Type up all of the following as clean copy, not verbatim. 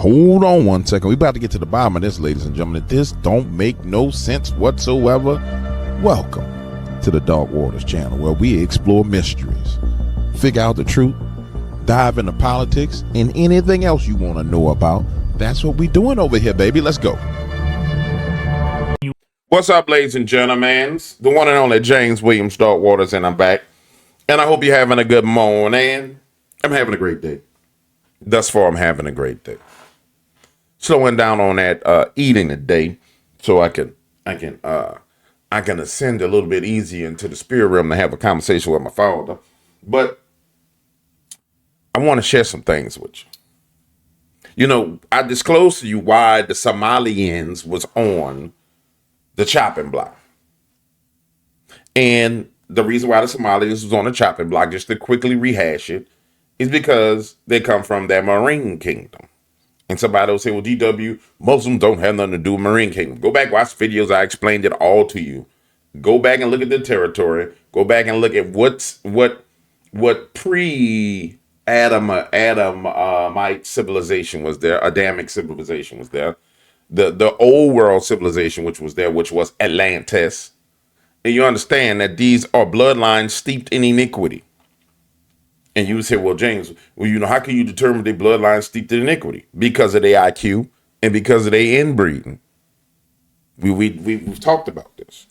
Hold on one second. We about to get to the bottom of this, ladies and gentlemen. This don't make no sense whatsoever. Welcome to the Dark Waters channel, where we explore mysteries, figure out the truth, dive into politics, and anything else you want to know about. That's what we doing over here, baby. Let's go. What's up, ladies and gentlemen? The one and only James Williams Dark Waters, and I'm back. And I hope you're having a good morning. I'm having a great day. Thus far, I'm having a great day. Slowing down on that eating today, so I can ascend a little bit easier into the spirit realm to have a conversation with my father. But I want to share some things with you. You know, I disclosed to you why the Somalians was on the chopping block. And the reason why the Somalians was on the chopping block, just to quickly rehash it, is because they come from that Marine kingdom. And somebody will say, well, DW, Muslims don't have nothing to do with Marine kingdom. Go back, watch videos. I explained it all to you. Go back and look at the territory. Go back and look at what pre-Adamite civilization was there. Adamic civilization was there. The old world civilization, which was there, which was Atlantis. And you understand that these are bloodlines steeped in iniquity. And you would say, well, James, well, you know, how can you determine their bloodline steeped in iniquity? Because of their IQ and because of their inbreeding. We've talked about this.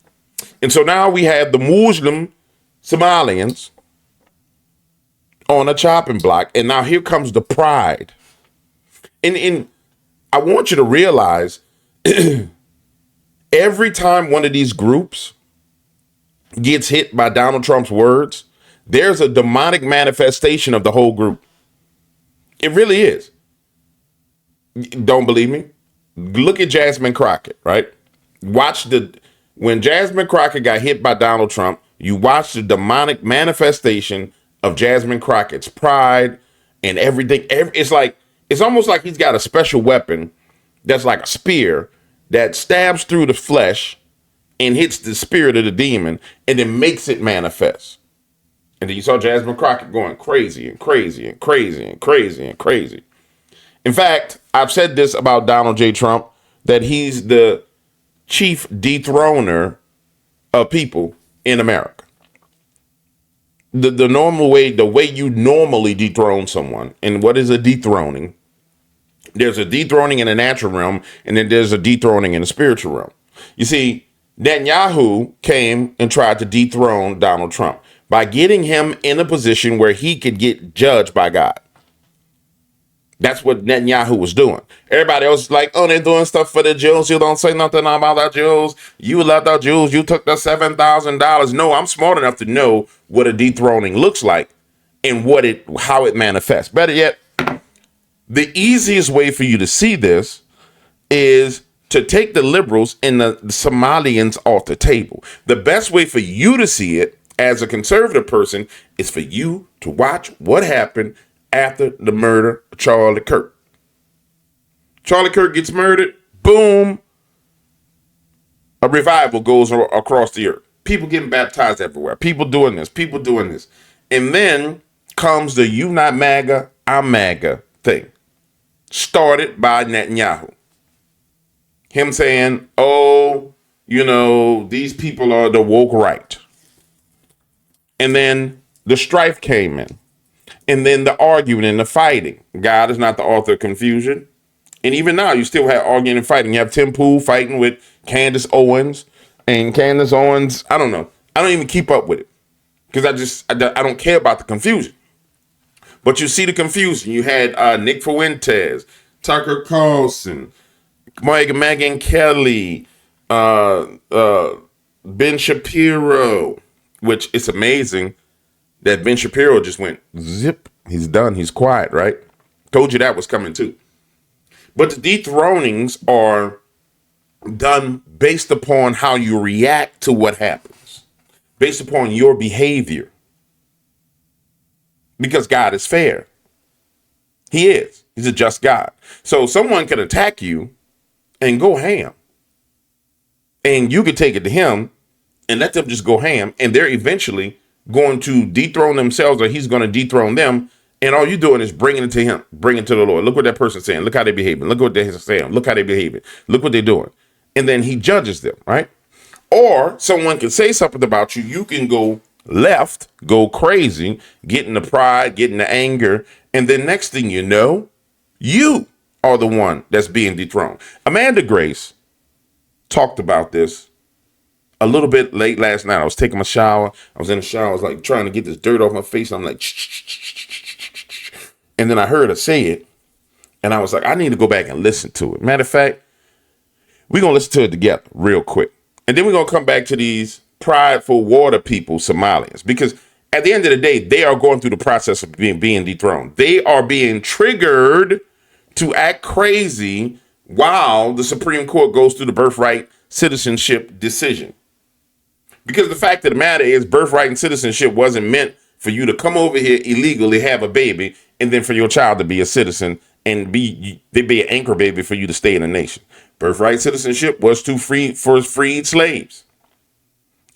And so now we have the Muslim Somalians on a chopping block. And now here comes the pride. And I want you to realize every time one of these groups gets hit by Donald Trump's words, there's a demonic manifestation of the whole group. It really is. Don't believe me? Look at Jasmine Crockett, right? When Jasmine Crockett got hit by Donald Trump, you watch the demonic manifestation of Jasmine Crockett's pride and everything. It's almost like he's got a special weapon that's like a spear that stabs through the flesh and hits the spirit of the demon and then makes it manifest. And then you saw Jasmine Crockett going crazy and crazy and crazy and crazy and crazy. In fact, I've said this about Donald J. Trump, that he's the chief dethroner of people in America. The normal way, the way you normally dethrone someone. And what is a dethroning? There's a dethroning in the natural realm, and then there's a dethroning in the spiritual realm. You see, Netanyahu came and tried to dethrone Donald Trump by getting him in a position where he could get judged by God. That's what Netanyahu was doing. Everybody else is like, oh, they're doing stuff for the Jews. You don't say nothing about the Jews. You left the Jews. You took the $7,000. No, I'm smart enough to know what a dethroning looks like and how it manifests. Better yet, the easiest way for you to see this is to take the liberals and the Somalians off the table. The best way for you to see it as a conservative person is for you to watch what happened after the murder of Charlie Kirk. Charlie Kirk gets murdered. Boom. A revival goes across the earth. People getting baptized everywhere. People doing this. People doing this. And then comes the you not MAGA, I'm MAGA thing. Started by Netanyahu. Him saying, oh, you know, these people are the woke right. And then the strife came in. And then the arguing and the fighting. God is not the author of confusion. And even now, you still have arguing and fighting. You have Tim Pool fighting with Candace Owens. And Candace Owens, I don't know. I don't even keep up with it. Because I don't care about the confusion. But you see the confusion. You had Nick Fuentes, Tucker Carlson, Megyn Kelly, Ben Shapiro. Which it's amazing that Ben Shapiro just went zip. He's done. He's quiet, right? Told you that was coming too. But the dethronings are done based upon how you react to what happens, based upon your behavior. Because God is fair. He is. He's a just God. So someone can attack you and go ham. And you could take it to him and let them just go ham, and they're eventually going to dethrone themselves, or he's going to dethrone them, And all you're doing is bringing it to him, bringing it to the Lord. Look what that person's saying. Look how they're behaving. Look what they're saying. Look how they're behaving. Look what they're doing. And then he judges them, right? Or someone can say something about you. You can go left, go crazy, get into pride, get into anger. And then next thing you know, you are the one that's being dethroned. Amanda Grace talked about this a little bit late last night. I was taking my shower. I was in the shower. I was like trying to get this dirt off my face. I'm like, and then I heard her say it. And I was like, I need to go back and listen to it. Matter of fact, we're going to listen to it together real quick. And then we're going to come back to these prideful water people, Somalians, because at the end of the day, they are going through the process of being dethroned. They are being triggered to act crazy while the Supreme Court goes through the birthright citizenship decision. Because the fact of the matter is, birthright and citizenship wasn't meant for you to come over here illegally, have a baby, and then for your child to be a citizen and they be an anchor baby for you to stay in the nation. Birthright citizenship was to freed slaves.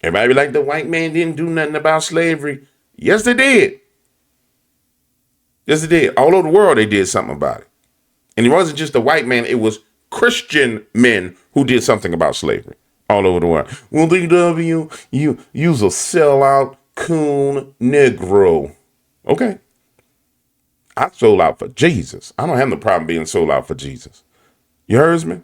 Everybody be like, the white man didn't do nothing about slavery. Yes, they did. Yes, they did. All over the world, they did something about it. And it wasn't just the white man. It was Christian men who did something about slavery all over the world. Well, DW, you's a sellout coon Negro. Okay. I sold out for Jesus. I don't have no problem being sold out for Jesus. You heard me?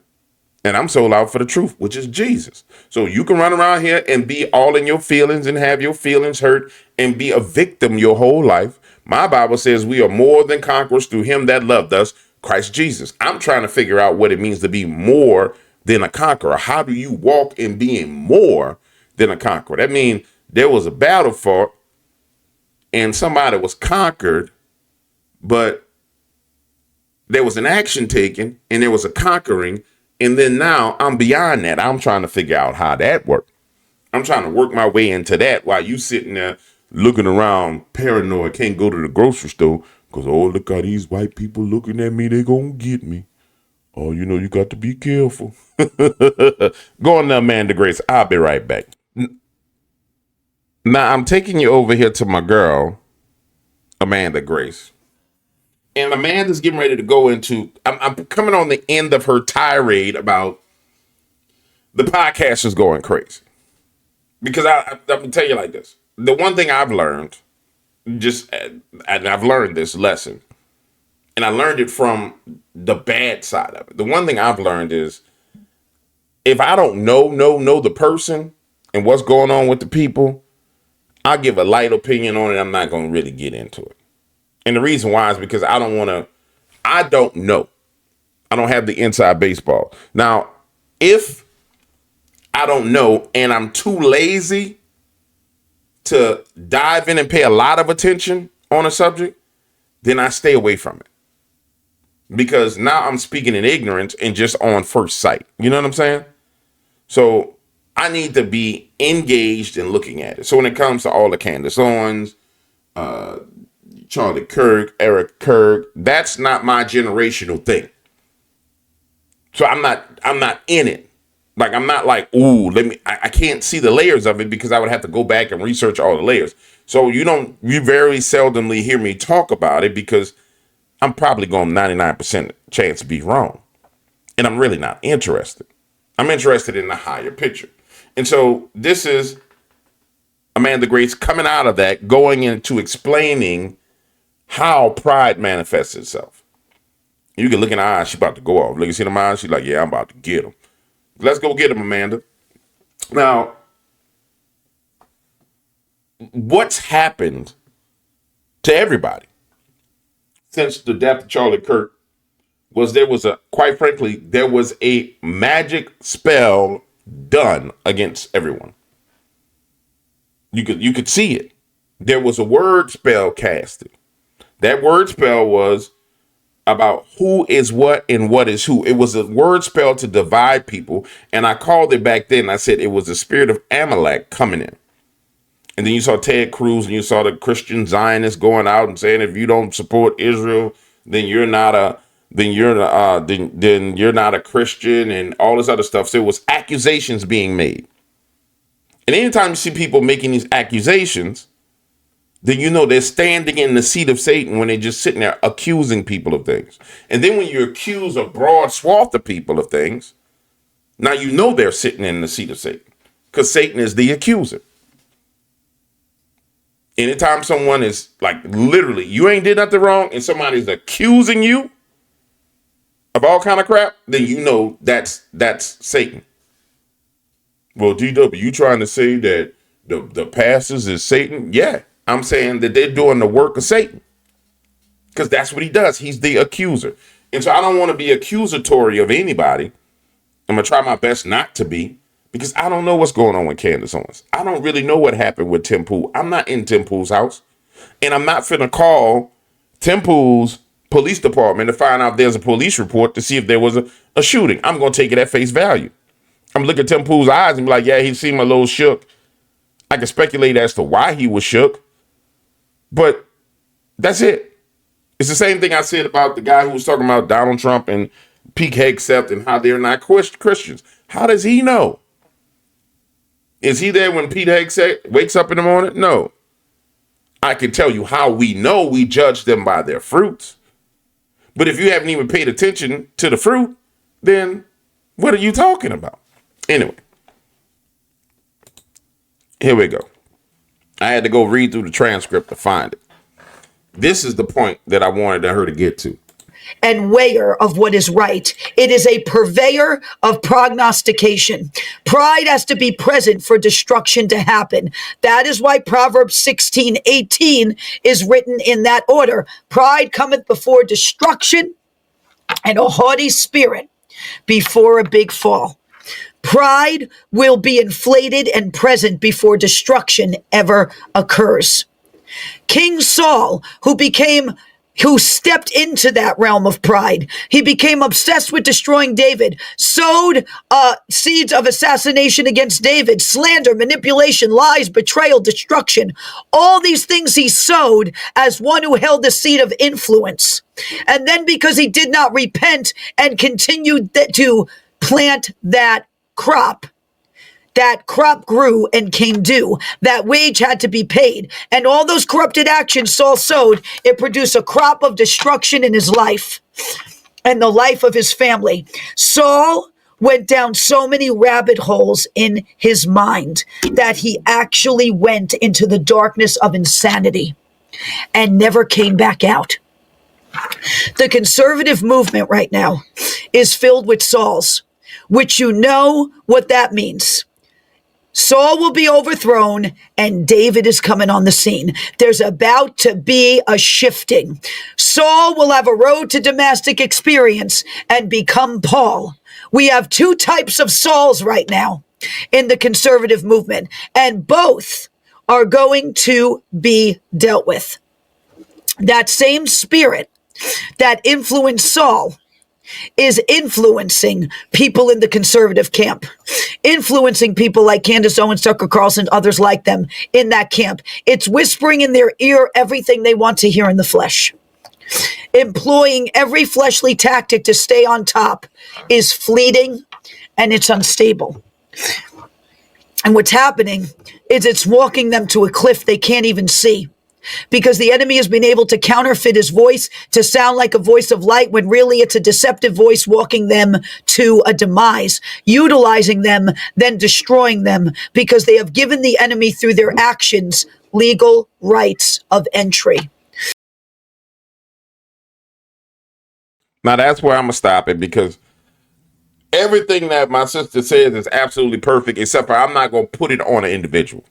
And I'm sold out for the truth, which is Jesus. So you can run around here and be all in your feelings and have your feelings hurt and be a victim your whole life. My Bible says we are more than conquerors through him that loved us, Christ Jesus. I'm trying to figure out what it means to be more than a conqueror. How do you walk in being more than a conqueror? That means there was a battle fought and somebody was conquered, but there was an action taken and there was a conquering. And then now I'm beyond that. I'm trying to figure out how that worked. I'm trying to work my way into that while you sitting there looking around paranoid, can't go to the grocery store because, oh, look how these white people looking at me. They gonna get me. Oh, you got to be careful. Go on now, Amanda Grace. I'll be right back. Now, I'm taking you over here to my girl, Amanda Grace. And Amanda's getting ready to go into, I'm coming on the end of her tirade about the podcast is going crazy. Because I'm going to tell you like this. The one thing I've learned, and I've learned this lesson, and I learned it from the bad side of it. The one thing I've learned is if I don't know the person and what's going on with the people, I'll give a light opinion on it. I'm not going to really get into it. And the reason why is because I don't know. I don't have the inside baseball. Now, if I don't know and I'm too lazy to dive in and pay a lot of attention on a subject, then I stay away from it. Because now I'm speaking in ignorance and just on first sight. You know what I'm saying? So I need to be engaged in looking at it. So when it comes to all the Candace Owens, Charlie Kirk, Eric Kirk, that's not my generational thing. So I'm not in it. Like, I'm not like, ooh, I can't see the layers of it because I would have to go back and research all the layers. So you very seldomly hear me talk about it because I'm probably going 99% chance to be wrong. And I'm really not interested. I'm interested in the higher picture. And so this is Amanda Grace coming out of that, going into explaining how pride manifests itself. You can look in her eyes, she's about to go off. Look, you see them eyes? She's like, yeah, I'm about to get him. Let's go get him, Amanda. Now, what's happened to everybody since the death of Charlie Kirk was there was a magic spell done against everyone. You could see it. There was a word spell casted. That word spell was about who is what and what is who. It was a word spell to divide people. And I called it back then. I said it was the spirit of Amalek coming in. And then you saw Ted Cruz and you saw the Christian Zionists going out and saying, if you don't support Israel, then you're not a Christian and all this other stuff. So it was accusations being made. And anytime you see people making these accusations, then you know they're standing in the seat of Satan when they're just sitting there accusing people of things. And then when you accuse a broad swath of people of things, now you know they're sitting in the seat of Satan, because Satan is the accuser. Anytime someone is like, literally, you ain't did nothing wrong and somebody's accusing you of all kind of crap, then you know that's Satan. Well, DW, you trying to say that the pastors is Satan? Yeah, I'm saying that they're doing the work of Satan, because that's what he does. He's the accuser. And so I don't want to be accusatory of anybody. I'm going to try my best not to be, because I don't know what's going on with Candace Owens. I don't really know what happened with Tim Pool. I'm not in Tim Pool's house, and I'm not finna call Tim Pool's police department to find out if there's a police report to see if there was a shooting. I'm going to take it at face value. I'm looking at Tim Pool's eyes and be like, yeah, he seemed a little shook. I can speculate as to why he was shook, but that's it. It's the same thing I said about the guy who was talking about Donald Trump and Pete Hegseth and how they're not Christians. How does he know? Is he there when Pete Hegseth wakes up in the morning? No. I can tell you how we know. We judge them by their fruits. But if you haven't even paid attention to the fruit, then what are you talking about? Anyway, here we go. I had to go read through the transcript to find it. This is the point that I wanted her to get to. And weigher of what is right. It is a purveyor of prognostication. Pride has to be present for destruction to happen. That is why Proverbs 16:18 is written in that order. Pride cometh before destruction, and a haughty spirit before a big fall. Pride will be inflated and present before destruction ever occurs. King Saul, who stepped into that realm of pride. He became obsessed with destroying David, sowed seeds of assassination against David, slander, manipulation, lies, betrayal, destruction. All these things he sowed as one who held the seed of influence. And then because he did not repent and continued to plant that crop grew and came due. That wage had to be paid. And all those corrupted actions Saul sowed, it produced a crop of destruction in his life and the life of his family. Saul went down so many rabbit holes in his mind that he actually went into the darkness of insanity and never came back out. The conservative movement right now is filled with Sauls, which you know what that means. Saul will be overthrown and David is coming on the scene. There's about to be a shifting. Saul will have a road to Damascus experience and become Paul. We have two types of Sauls right now in the conservative movement, and both are going to be dealt with. That same spirit that influenced Saul is influencing people in the conservative camp, influencing people like Candace Owens, Tucker Carlson, others like them in that camp. It's whispering in their ear everything they want to hear in the flesh. Employing every fleshly tactic to stay on top is fleeting and it's unstable. And what's happening is it's walking them to a cliff they can't even see, because the enemy has been able to counterfeit his voice to sound like a voice of light when really it's a deceptive voice walking them to a demise, utilizing them, then destroying them, because they have given the enemy through their actions legal rights of entry. Now that's where I'm gonna stop it, because everything that my sister says is absolutely perfect, except for I'm not gonna put it on an individual.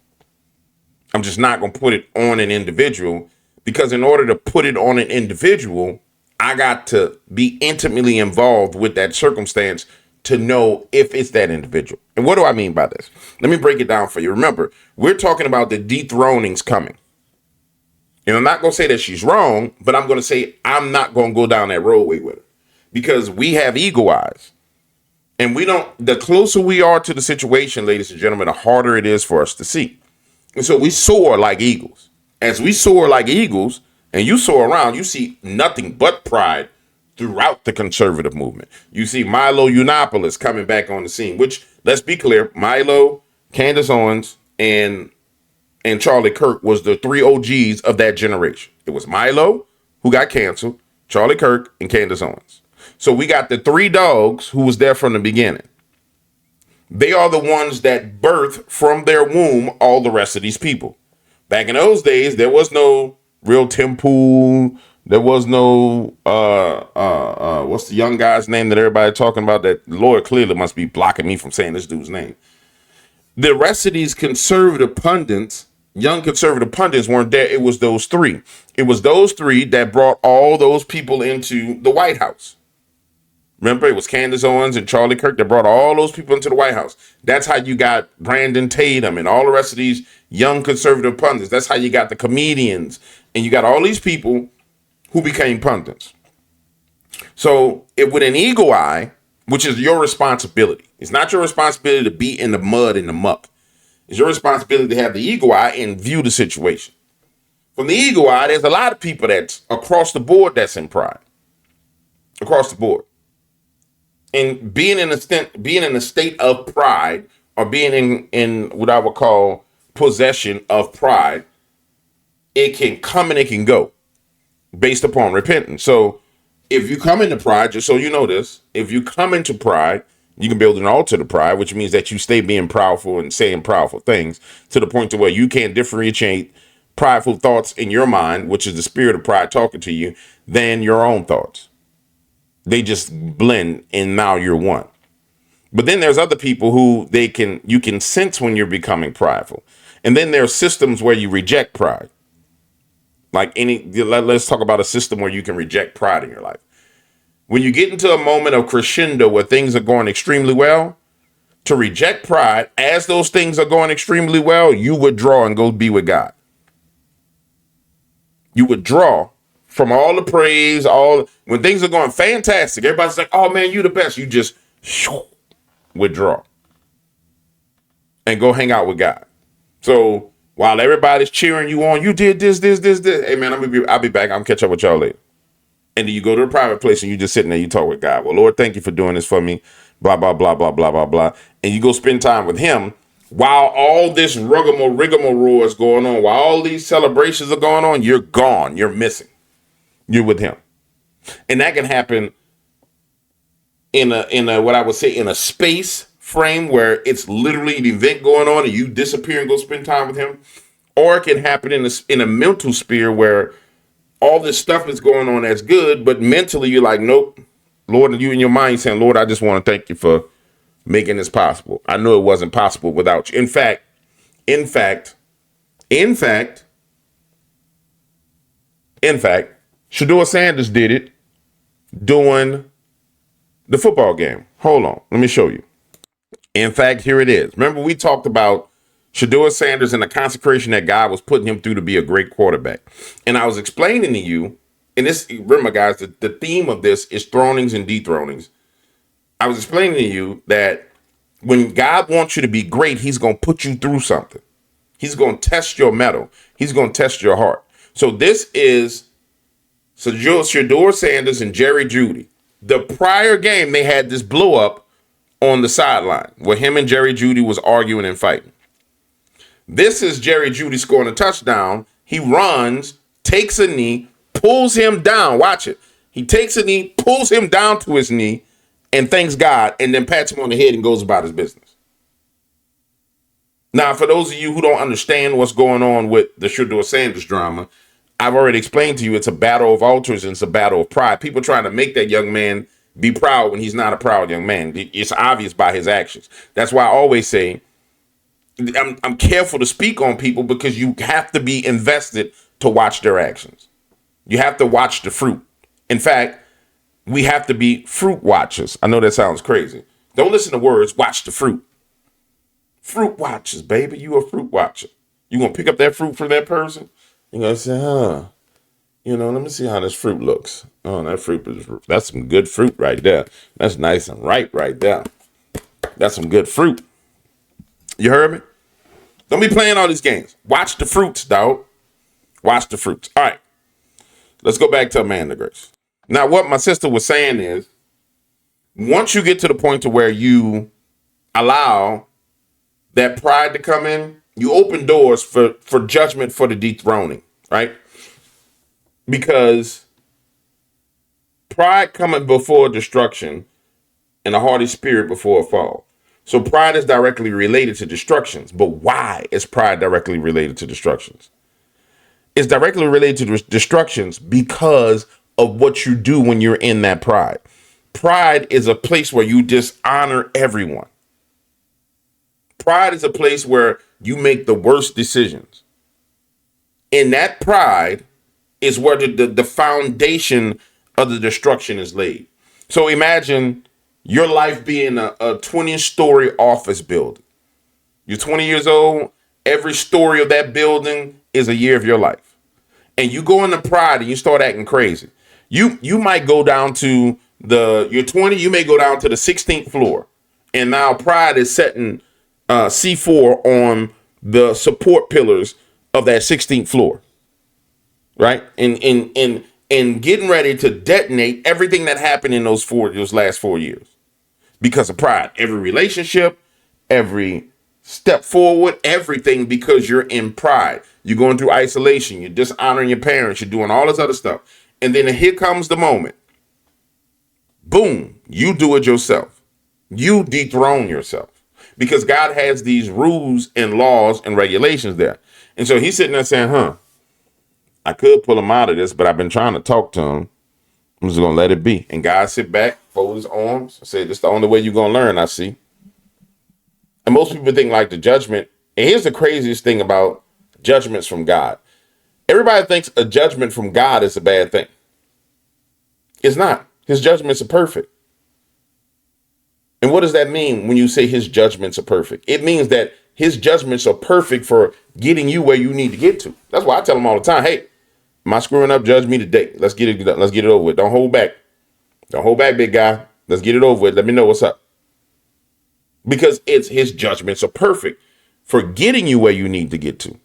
I'm just not going to put it on an individual, because in order to put it on an individual, I got to be intimately involved with that circumstance to know if it's that individual. And what do I mean by this? Let me break it down for you. Remember, we're talking about the dethronings coming. And I'm not going to say that she's wrong, but I'm going to say I'm not going to go down that roadway with her, because we have ego eyes. And the closer we are to the situation, ladies and gentlemen, the harder it is for us to see. And so we soar like eagles. As we soar like eagles and you soar around, you see nothing but pride throughout the conservative movement. You see Milo Yiannopoulos coming back on the scene, which, let's be clear, Milo, Candace Owens, and and Charlie Kirk was the three OGs of that generation. It was Milo, who got canceled, Charlie Kirk, and Candace Owens. So we got the three dogs who was there from the beginning. They are the ones that birthed from their womb all the rest of these people. Back in those days, there was no real Tim Pool. There was no what's the young guy's name that everybody talking about? That Lord clearly must be blocking me from saying this dude's name. The rest of these conservative pundits, young conservative pundits, weren't there. It was those three. It was those three that brought all those people into the White House. Remember, it was Candace Owens and Charlie Kirk that brought all those people into the White House. That's how you got Brandon Tatum and all the rest of these young conservative pundits. That's how you got the comedians. And you got all these people who became pundits. So if with an eagle eye, which is your responsibility, it's not your responsibility to be in the mud, in the muck. It's your responsibility to have the eagle eye and view the situation. From the eagle eye, there's a lot of people that's across the board that's in pride. Across the board. And being in a state of pride, or being in what I would call possession of pride, it can come and it can go based upon repentance. So if you come into pride, just so you know this, if you come into pride, you can build an altar to pride, which means that you stay being proudful and saying proudful things to the point to where you can't differentiate prideful thoughts in your mind, which is the spirit of pride talking to you, than your own thoughts. They just blend and now you're one. But then there's other people who you can sense when you're becoming prideful. And then there are systems where you reject pride. Let's talk about a system where you can reject pride in your life. When you get into a moment of crescendo where things are going extremely well, to reject pride as those things are going extremely well, you withdraw and go be with God. You withdraw from all the praise, when things are going fantastic, everybody's like, oh man, you the best. You just withdraw and go hang out with God. So while everybody's cheering you on, you did this. Hey man, I'll be back. I'll catch up with y'all later. And then you go to a private place and you just sitting there, you talk with God. Well, Lord, thank you for doing this for me. Blah, blah, blah, blah, blah, blah, blah. And you go spend time with him while all this rigmarole is going on, while all these celebrations are going on, you're gone. You're missing. You're with him. And that can happen in a what I would say in a space frame where it's literally an event going on and you disappear and go spend time with him. Or it can happen in a mental sphere where all this stuff is going on that's good, but mentally you're like, nope. Lord, you in your mind saying, Lord, I just want to thank you for making this possible. I know it wasn't possible without you. In fact, Shedeur Sanders did it during the football game. Hold on. Let me show you. In fact, here it is. Remember, we talked about Shedeur Sanders and the consecration that God was putting him through to be a great quarterback. And I was explaining to you, and this, remember, guys, the theme of this is thronings and dethronings. I was explaining to you that when God wants you to be great, he's going to put you through something. He's going to test your mettle. He's going to test your heart. So this is Shedeur Sanders and Jerry Jeudy. The prior game, they had this blow up on the sideline where him and Jerry Jeudy was arguing and fighting. This is Jerry Jeudy scoring a touchdown. He runs, takes a knee, pulls him down. Watch it. He takes a knee, pulls him down to his knee, and thanks God, and then pats him on the head and goes about his business. Now, for those of you who don't understand what's going on with the Shedeur Sanders drama, I've already explained to you it's a battle of altars and it's a battle of pride. People trying to make that young man be proud when he's not a proud young man. It's obvious by his actions. That's why I always say I'm careful to speak on people because you have to be invested to watch their actions. You have to watch the fruit. In fact, we have to be fruit watchers. I know that sounds crazy. Don't listen to words. Watch the fruit. Fruit watchers, baby. You a fruit watcher. You gonna pick up that fruit from that person? You're gonna say, let me see how this fruit looks. Oh, that's some good fruit right there. That's nice and ripe right there. That's some good fruit. You heard me? Don't be playing all these games. Watch the fruits, dog. Watch the fruits. All right. Let's go back to Amanda Grace. Now, what my sister was saying is, once you get to the point to where you allow that pride to come in, You open doors for judgment for the dethroning, right? Because pride cometh before destruction and a haughty spirit before a fall. So pride is directly related to destructions. But why is pride directly related to destructions? It's directly related to destructions because of what you do when you're in that pride. Pride is a place where you dishonor everyone. Pride is a place where you make the worst decisions. In that pride is where the foundation of the destruction is laid. So imagine your life being a 20-story office building. You're 20 years old. Every story of that building is a year of your life. And you go into pride and you start acting crazy. You might go down to you're 20, you may go down to the 16th floor. And now pride is setting C4 on the support pillars of that 16th floor. Right? And getting ready to detonate everything that happened in those last 4 years. Because of pride. Every relationship, every step forward, everything, because you're in pride. You're going through isolation. You're dishonoring your parents. You're doing all this other stuff. And then here comes the moment. Boom. You do it yourself. You dethrone yourself. Because God has these rules and laws and regulations there. And so he's sitting there saying, I could pull him out of this, but I've been trying to talk to him. I'm just going to let it be. And God sit back, fold his arms, and say, this is the only way you're going to learn, I see. And most people think like the judgment. And here's the craziest thing about judgments from God. Everybody thinks a judgment from God is a bad thing. It's not. His judgments are perfect. And what does that mean when you say his judgments are perfect? It means that his judgments are perfect for getting you where you need to get to. That's why I tell them all the time, hey, am I screwing up? Judge me today. Let's get it over with. Don't hold back. Don't hold back, big guy. Let's get it over with. Let me know what's up. Because it's his judgments are perfect for getting you where you need to get to.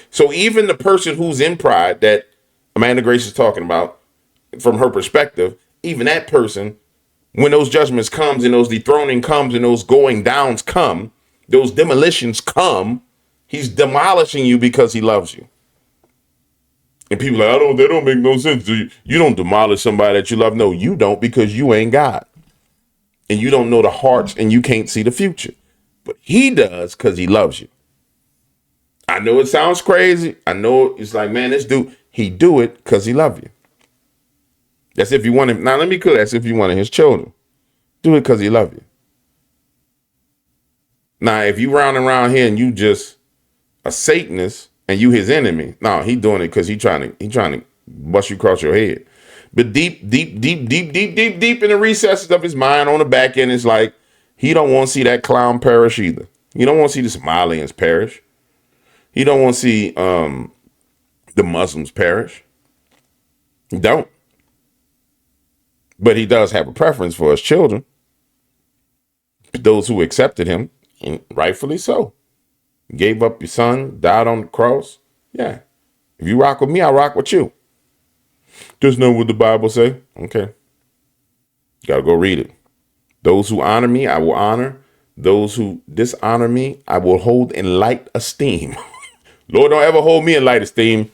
So even the person who's in pride that Amanda Grace is talking about, from her perspective, even that person, when those judgments comes and those dethroning comes and those going downs come, those demolitions come, he's demolishing you because he loves you. And people are like, that don't make no sense. You don't demolish somebody that you love. No, you don't, because you ain't God. And you don't know the hearts and you can't see the future. But he does because he loves you. I know it sounds crazy. I know it's like, man, this dude, he do it because he love you. That's if you want him. Now, let me clear. That's if you one of his children. Do it because he love you. Now, if you round around here and you just a Satanist and you his enemy, no, he doing it because he trying to bust you across your head. But deep in the recesses of his mind on the back end, it's like he don't want to see that clown perish either. He don't want to see the Somalians perish. He don't want to see the Muslims perish. He don't. But he does have a preference for his children. Those who accepted him, and rightfully so. Gave up your son, died on the cross. Yeah. If you rock with me, I rock with you. Just know what the Bible say. Okay. Got to go read it. Those who honor me, I will honor. Those who dishonor me, I will hold in light esteem. Lord, don't ever hold me in light esteem.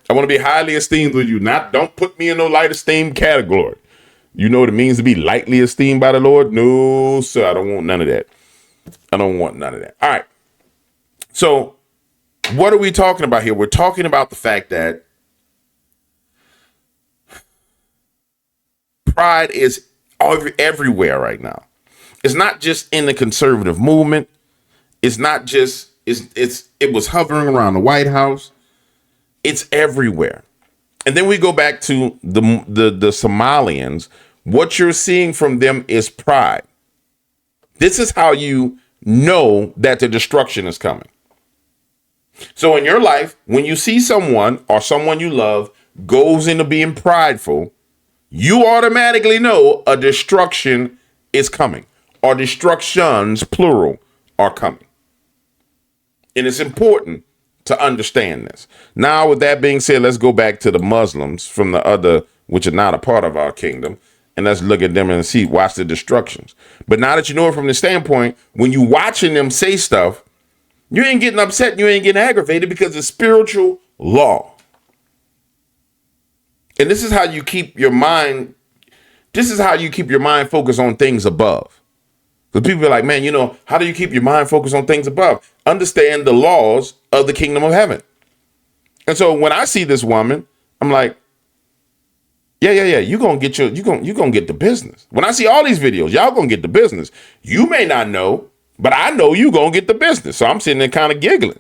I want to be highly esteemed with you. Don't put me in no light esteem category. You know what it means to be lightly esteemed by the Lord? No, sir. I don't want none of that. I don't want none of that. All right. So what are we talking about here? We're talking about the fact that pride is everywhere right now. It's not just in the conservative movement. It's not just, it was hovering around the White House. It's everywhere. And then we go back to the Somalians. What you're seeing from them is pride. This is how you know that the destruction is coming. So in your life, when you see someone or someone you love goes into being prideful, you automatically know a destruction is coming, or destructions, plural, are coming. And it's important to understand this. Now, with that being said, let's go back to the Muslims from the other, which are not a part of our kingdom, and let's look at them and watch the destructions. But now that you know it from the standpoint, when you watching them say stuff, You ain't getting upset. You ain't getting aggravated because it's spiritual law. And this is how you keep your mind. This is how you keep your mind focused on things above. Because people are like, man, how do you keep your mind focused on things above? Understand the laws of the kingdom of heaven. And so when I see this woman, I'm like, yeah. You're gonna get the business. When I see all these videos, y'all gonna get the business. You may not know, but I know you gonna get the business. So I'm sitting there kind of giggling.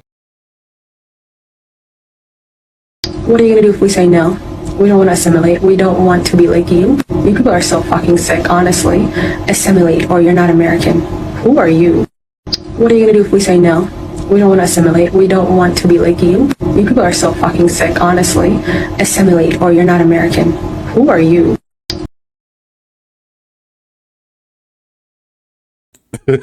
What are you gonna do if we say no? We don't want to assimilate. We don't want to be like you. You people are so fucking sick, honestly. Assimilate or you're not American. Who are you? What are you gonna do if we say no? We don't want to assimilate. We don't want to be like you. You people are so fucking sick, honestly. Assimilate or you're not American. Who are you? And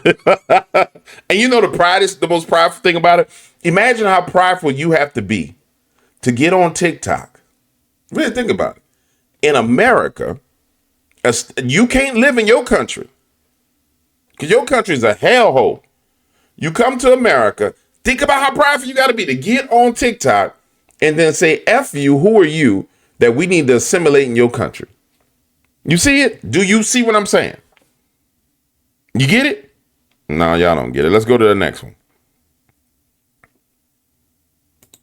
the pride is the most prideful thing about it. Imagine how prideful you have to be to get on TikTok. Really think about it. In America, you can't live in your country because your country is a hellhole. You come to America, think about how prideful you got to be to get on TikTok and then say, F you, who are you, that we need to assimilate in your country. You see it? Do you see what I'm saying? You get it? No, y'all don't get it. Let's go to the next one.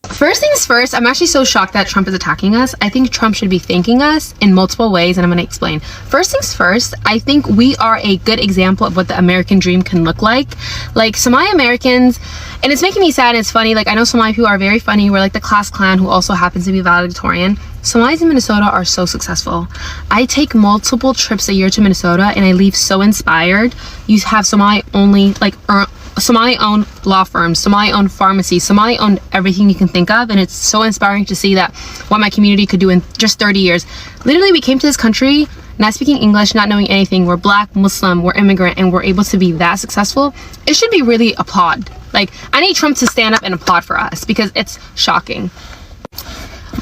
First things first, I'm actually so shocked that Trump is attacking us. I think Trump should be thanking us in multiple ways, and I'm going to explain. First things first, I think we are a good example of what the American dream can look like. Like Somali Americans, and it's making me sad and it's funny. Like I know Somali people are very funny. We're like the class clan who also happens to be valedictorian. Somalis in Minnesota are so successful. I take multiple trips a year to Minnesota and I leave so inspired. You have Somali only Somali-owned law firms, Somali-owned pharmacies, Somali-owned everything you can think of, and it's so inspiring to see that what my community could do in just 30 years. Literally, we came to this country not speaking English, not knowing anything. We're Black, Muslim, we're immigrant, and we're able to be that successful. It should be really applauded. Like, I need Trump to stand up and applaud for us because it's shocking.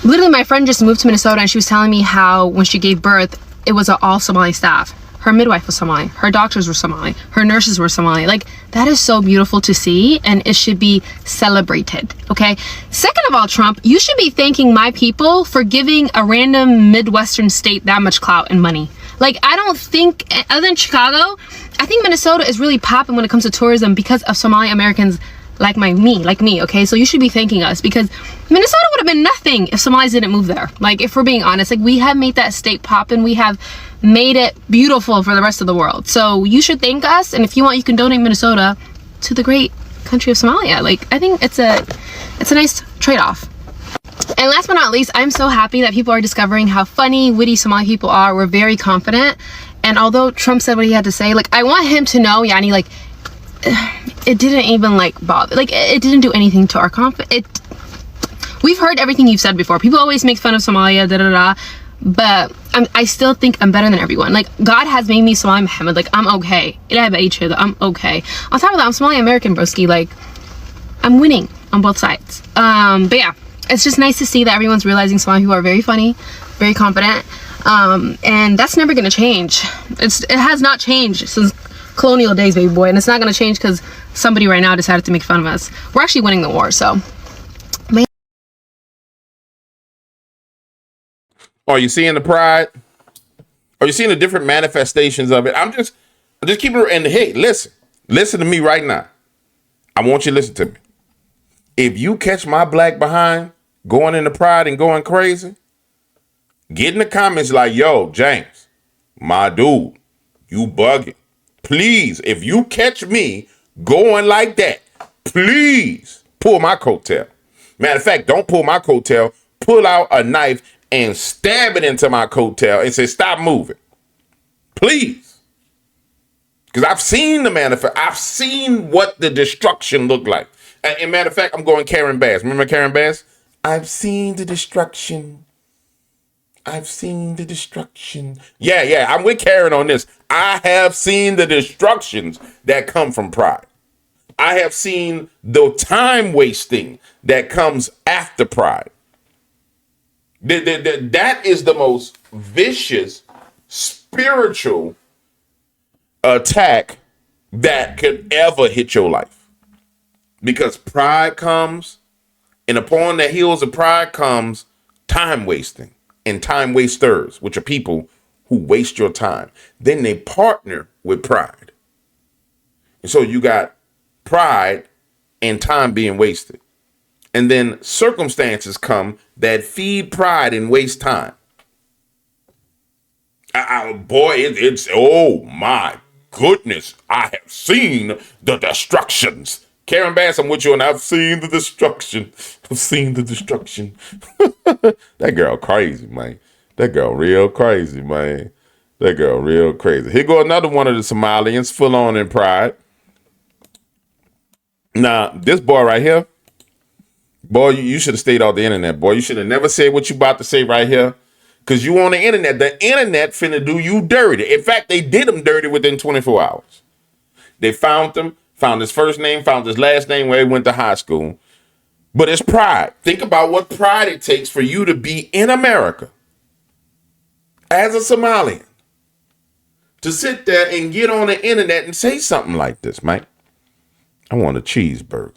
Literally, my friend just moved to Minnesota, and she was telling me how when she gave birth, it was an all Somali staff. Her midwife was Somali. Her doctors were Somali. Her nurses were Somali. Like, that is so beautiful to see, and it should be celebrated, okay? Second of all, Trump, you should be thanking my people for giving a random Midwestern state that much clout and money. Like, I don't think, other than Chicago, I think Minnesota is really popping when it comes to tourism because of Somali Americans like me, okay? So you should be thanking us because Minnesota would have been nothing if Somalis didn't move there. Like, if we're being honest, like, we have made that state pop and we have made it beautiful for the rest of the world. So you should thank us, and if you want, you can donate Minnesota to the great country of Somalia. Like, I think it's a nice trade-off. And last but not least, I'm so happy that people are discovering how funny, witty Somali people are. We're very confident. And although Trump said what he had to say, like, I want him to know, Yani, like, it didn't even, like, bother. Like, it didn't do anything to our confidence. We've heard everything you've said before. People always make fun of Somalia, da-da-da. But I still think I'm better than everyone. Like, God has made me Somali Muhammad. Like, I'm okay. I'm okay. On top of that, I'm Somali American, broski. Like, I'm winning on both sides. But yeah, it's just nice to see that everyone's realizing Somali people are very funny, very confident. And that's never gonna change. It has not changed since colonial days, baby boy. And it's not gonna change because somebody right now decided to make fun of us. We're actually winning the war, so. Are you seeing the pride? Are you seeing the different manifestations of it? I'm just keeping it. And hey, listen to me right now. I want you to listen to me. If you catch my black behind going into pride and going crazy, get in the comments like, yo, James, my dude, you bugging. Please, if you catch me going like that, please pull my coattail. Matter of fact, don't pull my coattail. Pull out a knife and stab it into my coattail and say, stop moving. Please. Because I've seen the manifest. I've seen what the destruction looked like. And matter of fact, I'm going Karen Bass. Remember Karen Bass? I've seen the destruction. I've seen the destruction. Yeah, I'm with Karen on this. I have seen the destructions that come from pride. I have seen the time wasting that comes after pride. That is the most vicious spiritual attack that could ever hit your life. because pride comes, and upon the heels of pride comes time wasting and time wasters, which are people who waste your time. Then they partner with pride. And so you got pride and time being wasted. And then circumstances come that feed pride and waste time. It's oh my goodness, I have seen the destructions. Karen Bass, I'm with you, and I've seen the destruction. I've seen the destruction. That girl crazy, man. That girl real crazy, man. That girl real crazy. Here go another one of the Somalians, full on in pride. Now, this boy right here, boy, you should have stayed off the internet, boy. You should have never said what you about to say right here. Because you on the internet. The internet finna do you dirty. In fact, they did him dirty within 24 hours. They found him, found his first name, found his last name, where he went to high school. But it's pride. Think about what pride it takes for you to be in America as a Somalian. To sit there and get on the internet and say something like this, man. I want a cheeseburger.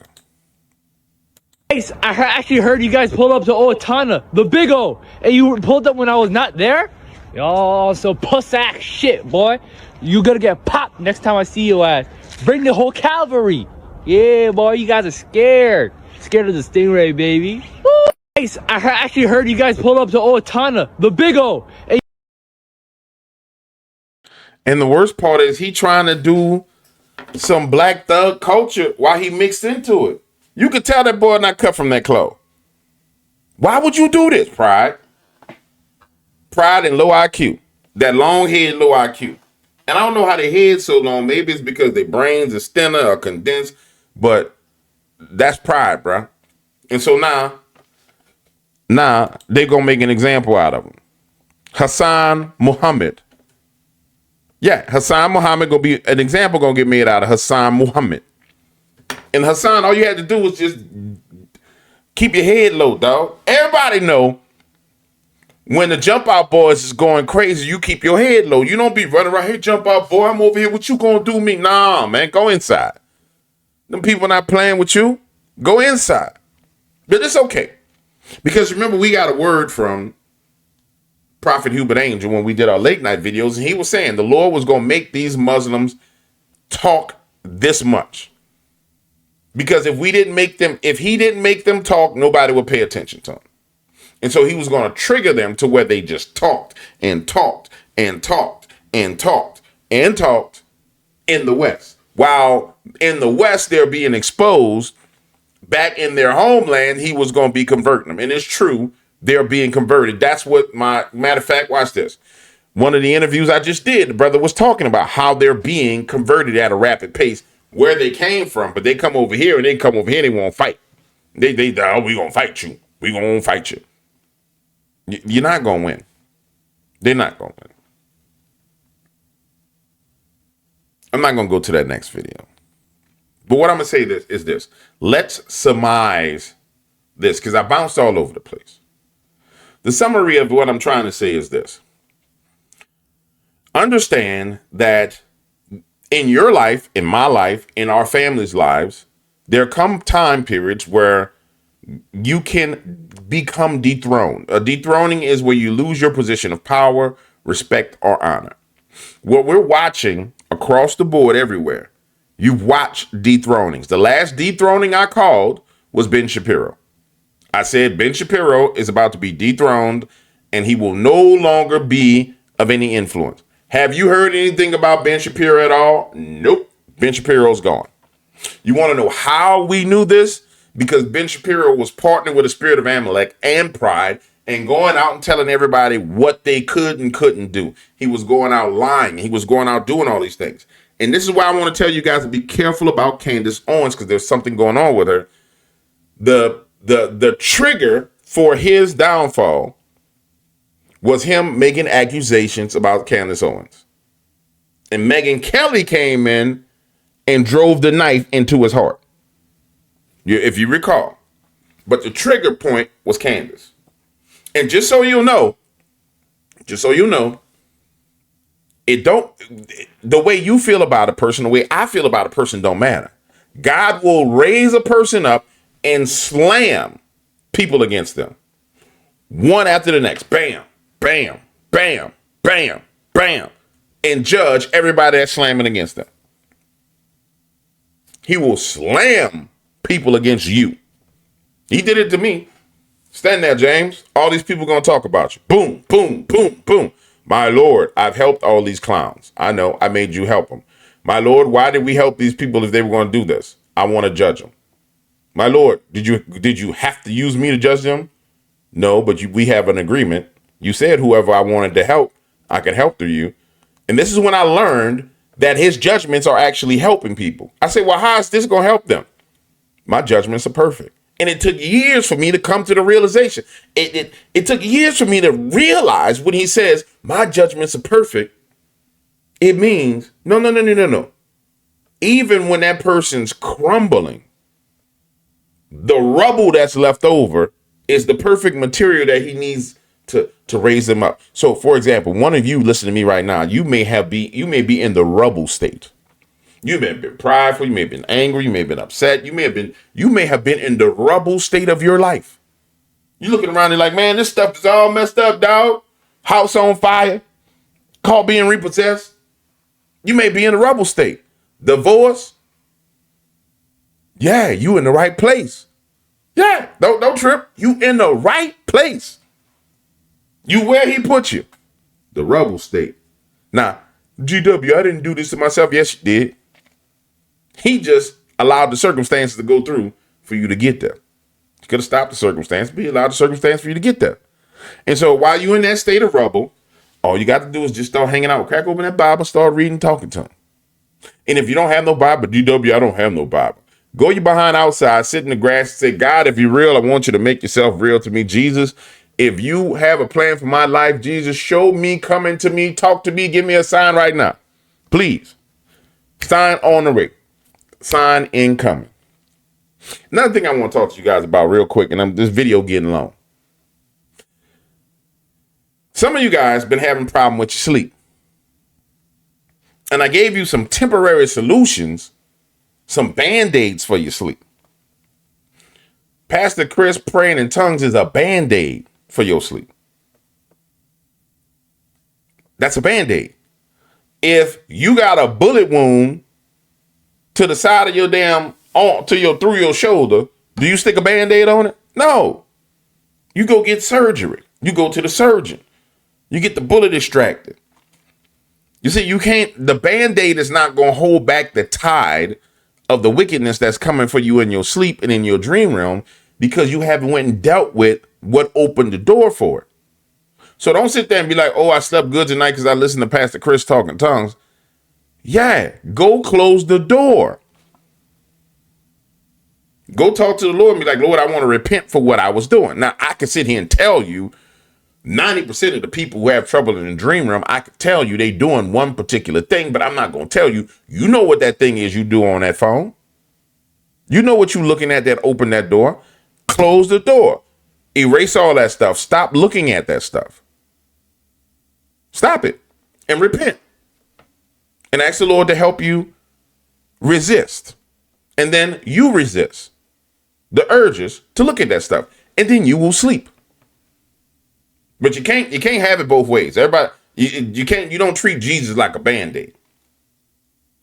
I actually heard you guys pulled up to Otana, the big O, and you pulled up when I was not there? Yo, so puss-ass shit, boy. You gonna get popped next time I see you ass. Bring the whole cavalry. Yeah, boy, you guys are scared. Scared of the stingray, baby. Woo! I actually heard you guys pulled up to Otana, the big O. And the worst part is he trying to do some black thug culture while he mixed into it. You could tell that boy not cut from that cloth. Why would you do this? Pride. Pride and low IQ. That long head, low IQ. And I don't know how their head's so long. Maybe it's because their brains are thinner or condensed. But that's pride, bro. And so now they're going to make an example out of him. Hassan Muhammad. Yeah, Hassan Muhammad going to be an example going to get made out of Hassan Muhammad. And Hassan, all you had to do was just keep your head low, dog. Everybody know when the jump out boys is going crazy, you keep your head low. You don't be running around here, jump out boy, I'm over here. What you gonna do me? Nah, man, go inside. Them people not playing with you. Go inside. But it's okay. Because remember, we got a word from Prophet Hubert Angel when we did our late night videos, and he was saying the Lord was gonna make these Muslims talk this much. Because if he didn't make them talk, nobody would pay attention to him. And so he was going to trigger them to where they just talked and talked and talked and talked and talked in the West. While in the West, they're being exposed back in their homeland, he was going to be converting them. And it's true, they're being converted. That's what matter of fact, watch this. One of the interviews I just did, the brother was talking about how they're being converted at a rapid pace. Where they came from, but they come over here and they they won't fight. We gonna fight you. We gonna fight you. You're not gonna win. They're not gonna win. I'm not gonna go to that next video. But what I'm gonna say is this. Let's surmise this, because I bounced all over the place. The summary of what I'm trying to say is this. Understand that in your life, in my life, in our family's lives, there come time periods where you can become dethroned. A dethroning is where you lose your position of power, respect, or honor. What we're watching across the board everywhere, you've watched dethronings. The last dethroning I called was Ben Shapiro. I said Ben Shapiro is about to be dethroned and he will no longer be of any influence. Have you heard anything about Ben Shapiro at all? Nope. Ben Shapiro's gone. You want to know how we knew this? Because Ben Shapiro was partnering with the spirit of Amalek and pride and going out and telling everybody what they could and couldn't do. He was going out lying. He was going out doing all these things. And this is why I want to tell you guys to be careful about Candace Owens, because there's something going on with her. The trigger for his downfall was him making accusations about Candace Owens. And Megyn Kelly came in and drove the knife into his heart, if you recall. But the trigger point was Candace. And just so you know, the way you feel about a person, the way I feel about a person don't matter. God will raise a person up and slam people against them, one after the next. Bam, bam, bam, bam, bam, and judge everybody that's slamming against them. He will slam people against you. He did it to me. Stand there, James. All these people going to talk about you. Boom, boom, boom, boom. My Lord, I've helped all these clowns. I know I made you help them. My Lord, why did we help these people if they were going to do this? I want to judge them. My Lord, did you have to use me to judge them? No, but we have an agreement. You said whoever I wanted to help, I could help through you. And this is when I learned that his judgments are actually helping people. I say, well, how is this going to help them? My judgments are perfect. And it took years for me to come to the realization. It took years for me to realize when he says, my judgments are perfect, it means, no. Even when that person's crumbling, the rubble that's left over is the perfect material that he needs to raise them up. So, for example, one of you listening to me right now, you may be in the rubble state. You may have been prideful, you may have been angry, you may have been upset, you may have been in the rubble state of your life. You're looking around and like, man, this stuff is all messed up, dog. House on fire, car being repossessed. You may be in the rubble state. Divorce. Yeah, you in the right place. Yeah, don't trip. You in the right place. You where he put you. The rubble state. Now, GW, I didn't do this to myself. Yes, you did. He just allowed the circumstances to go through for you to get there. You could have stopped the circumstance, but he allowed the circumstance for you to get there. And so while you're in that state of rubble, all you got to do is just start hanging out. Crack open that Bible, start reading, talking to him. And if you don't have no Bible, GW, I don't have no Bible. Go you behind outside, sit in the grass and say, God, if you're real, I want you to make yourself real to me. Jesus, if you have a plan for my life, Jesus, show me, come into me, talk to me, give me a sign right now. Please. Sign on the way. Sign incoming. Another thing I want to talk to you guys about real quick, and this video getting long. Some of you guys been having a problem with your sleep. And I gave you some temporary solutions, some band-aids for your sleep. Pastor Chris praying in tongues is a band-aid for your sleep. That's a band-aid. If you got a bullet wound to the side of your through your shoulder, do you stick a band-aid on it? No. You go get surgery. You go to the surgeon. You get the bullet extracted. You see, the band-aid is not going to hold back the tide of the wickedness that's coming for you in your sleep and in your dream realm because you haven't went and dealt with what opened the door for it. So don't sit there and be like, oh, I slept good tonight because I listened to Pastor Chris talk in tongues. Yeah, go close the door. Go talk to the Lord and be like, Lord, I want to repent for what I was doing. Now, I can sit here and tell you 90% of the people who have trouble in the dream realm, I can tell you they doing one particular thing, but I'm not going to tell you. You know what that thing is you do on that phone. You know what you're looking at that opened that door. Close the door. Erase all that stuff. Stop looking at that stuff. Stop it and repent. And ask the Lord to help you resist. And then you resist the urges to look at that stuff. And then you will sleep. But you can't have it both ways. Everybody, you don't treat Jesus like a band-aid.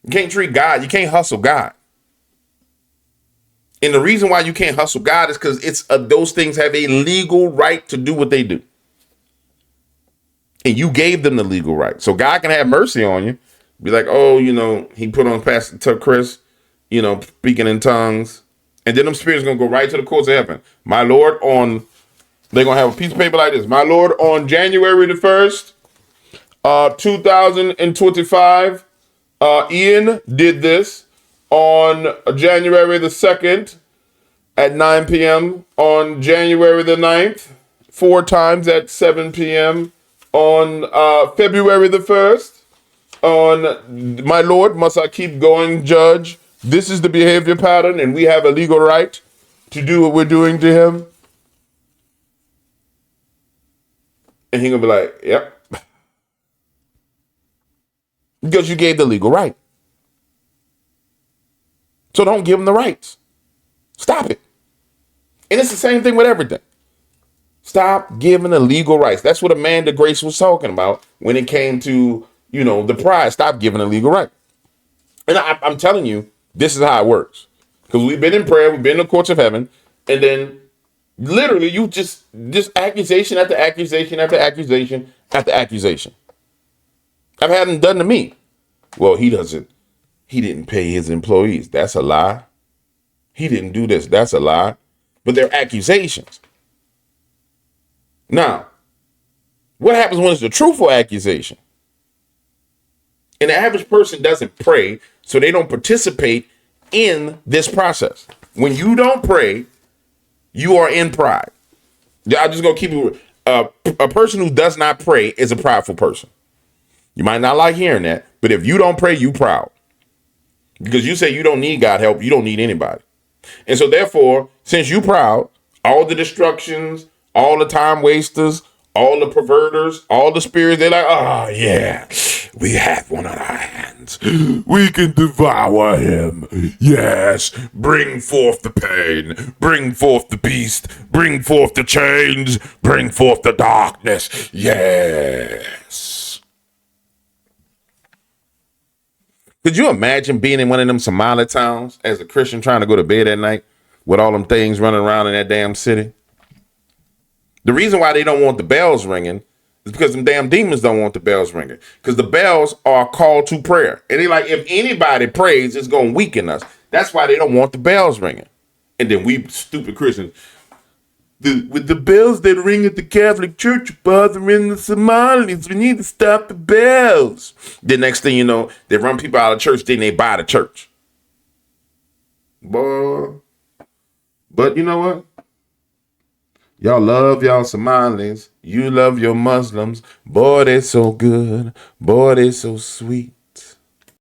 You can't treat God, you can't hustle God. And the reason why you can't hustle God is because those things have a legal right to do what they do. And you gave them the legal right. So God can have mercy on you. Be like, oh, he put on Pastor Chris, speaking in tongues. And then them spirits going to go right to the courts of heaven. My Lord, they're going to have a piece of paper like this. My Lord, on January the 1st, 2025, Ian did this. On January the 2nd at 9 p.m. On January the 9th, 4 times at 7 p.m. On February the 1st, on my Lord, must I keep going, Judge? This is the behavior pattern, and we have a legal right to do what we're doing to him. And he gonna be like, yep. Because you gave the legal right. So don't give them the rights. Stop it. And it's the same thing with everything. Stop giving the legal rights. That's what Amanda Grace was talking about when it came to, the pride. Stop giving a legal right. And I'm telling you, this is how it works. Because we've been in prayer, we've been in the courts of heaven, and then literally you just accusation after accusation after accusation after accusation. I've had them done to me. Well, he didn't pay his employees. That's a lie. He didn't do this. That's a lie. But they're accusations. Now, what happens when it's a truthful accusation? And the average person doesn't pray, so they don't participate in this process. When you don't pray, you are in pride. I'm just going to keep it. A person who does not pray is a prideful person. You might not like hearing that, but if you don't pray, you proud. Because you say you don't need God help, you don't need anybody. And so therefore, since you proud, all the destructions, all the time wasters, all the perverters, all the spirits, they're like, oh yeah, we have one on our hands. We can devour him. Yes, bring forth the pain, bring forth the beast, bring forth the chains, bring forth the darkness. Yes. Could you imagine being in one of them Somali towns as a Christian trying to go to bed at night with all them things running around in that damn city? The reason why they don't want the bells ringing is because them damn demons don't want the bells ringing. Because the bells are a call to prayer. And they like, if anybody prays, it's going to weaken us. That's why they don't want the bells ringing. And then we stupid Christians, with the bells that ring at the Catholic Church are bothering the Somalians. We need to stop the bells. The next thing you know, they run people out of church, then they buy the church. Boy. But you know what? Y'all love y'all Somalis. You love your Muslims. Boy, they're so good. Boy, they're so sweet.